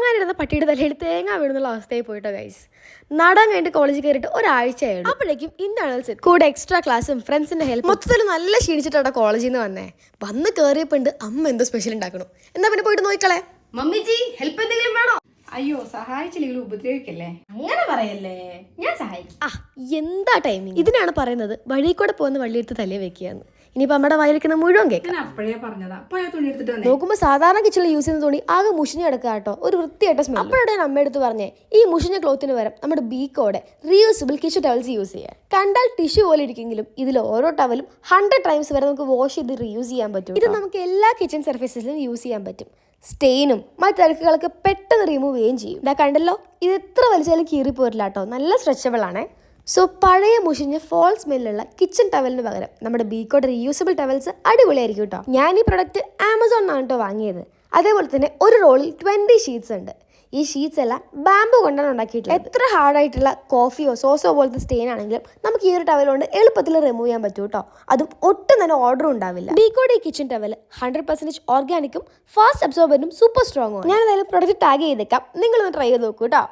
ഉറങ്ങാനിരുന്ന പട്ടിയുടെ തലയിൽ തേങ്ങ വീഴുന്നുള്ള അവസ്ഥയിൽ പോയിട്ടോ ഗൈസ്. നാടാൻ കഴിഞ്ഞിട്ട് കോളേജിൽ കയറിയിട്ട് ഒരാഴ്ചയായിരുന്നു. അപ്പോഴേക്കും ഇന്റേണൽസ് കൂടെ എക്സ്ട്രാ ക്ലാസ്സും ഫ്രണ്ട്സിന്റെ ഹെൽപ്പ് മൊത്തത്തിൽ നല്ല ക്ഷീണിച്ചിട്ടാണ് കോളേജിൽ നിന്ന് വന്ന് കയറിയപ്പോൾ അമ്മ എന്തോ സ്പെഷ്യൽ ഉണ്ടാക്കണം. എന്നാ പിന്നെ പോയിട്ട് നോക്കിക്കളെ. മമ്മിജി ഹെൽപ്പ് എന്തെങ്കിലും വേണോ? അയ്യോ സഹായിച്ചില്ലെങ്കിലും ഉപദ്രവിക്കല്ലേ. അങ്ങനെ പറയല്ലേ, ഞാൻ സഹായിക്കും. എന്താ ടൈമിങ്? ഇതിനാണ് പറയുന്നത് വഴി കൂടെ പോകുന്ന വള്ളിയെടുത്ത് തലേ വെക്കുകയെന്ന്. ഇനിയിപ്പോ നമ്മുടെ വയലിക്കുന്ന മുഴുവൻ കേൾക്കാം. അപ്പോഴേ പറഞ്ഞതാ, പോയാ തുണി എടുത്തിട്ട് നോക്കുമ്പോൾ സാധാരണ കിച്ചണിൽ യൂസ് ചെയ്യുന്ന തുണി ആകെ മുഷിഞ്ഞ് കിടക്കുക കേട്ടോ, ഒരു വൃത്തിയായിട്ട സ്മെൽ. അപ്പോഴാണ് ഞാൻ അമ്മയെടുത്ത് പറഞ്ഞേ ഈ മുഷിഞ്ഞ ക്ലോത്തിന് പകരം നമ്മുടെ ബീക്കോടെ റീയൂസബിൾ കിച്ചൺ ടവൽസ് യൂസ് ചെയ്യാം. കണ്ടാൽ ടിഷ്യൂ പോലെ ഇരിക്കെങ്കിലും ഇതിൽ ഓരോ ടവലും 100 ടൈംസ് വരെ നമുക്ക് വാഷ് ചെയ്ത് റീയൂസ് ചെയ്യാൻ പറ്റും. ഇത് നമുക്ക് എല്ലാ കിച്ചൺ സർഫേസിലും യൂസ് ചെയ്യാൻ പറ്റും. സ്റ്റെയിനും മറ്റഴുക്കുകളൊക്കെ പെട്ടെന്ന് റിമൂവ് ചെയ്യുകയും ചെയ്യും. ഇതാ കണ്ടല്ലോ, ഇത് എത്ര വലിച്ചാലും കീറിപ്പോരില്ല കേട്ടോ, നല്ല സ്ട്രെച്ചബിൾ ആണ്. സോ പഴയ മുഷിഞ്ഞ ഫോൾ സ്മെല്ലുള്ള കിച്ചൺ ടവലിന് പകരം നമ്മുടെ ബീക്കോയുടെ റീയൂസബിൾ ടവൽസ് അടിപൊളിയായിരിക്കും കേട്ടോ. ഞാൻ ഈ പ്രൊഡക്റ്റ് ആമസോണിനാണ് കേട്ടോ വാങ്ങിയത്. അതേപോലെ തന്നെ ഒരു റോളിൽ 20 ഷീറ്റ്സ് ഉണ്ട്. ഈ ഷീറ്റ്സ് എല്ലാം ബാമ്പു കൊണ്ടാണ് ഉണ്ടാക്കിയിട്ടുള്ളത്. എത്ര ഹാർഡായിട്ടുള്ള കോഫിയോ സോസോ പോലത്തെ സ്റ്റെയിൻ ആണെങ്കിലും നമുക്ക് ഈ ഒരു ടവൽ കൊണ്ട് എളുപ്പത്തിൽ റിമൂവ് ചെയ്യാൻ പറ്റും കേട്ടോ. അതും ഒട്ടും തന്നെ ഓർഡറും ഉണ്ടാവില്ല. ബീക്കോയുടെ ഈ കിച്ചൺ ടവൽ 100% ഓർഗാനിക്കും ഫാസ്റ്റ് അബ്സോർബറും സൂപ്പർ സ്ട്രോങ്ങും. ഞാൻ ഏതായാലും പ്രൊഡക്റ്റ് ടാഗ് ചെയ്തേക്കാം, നിങ്ങളൊന്ന് ട്രൈ ചെയ്ത് നോക്കൂ കേട്ടോ.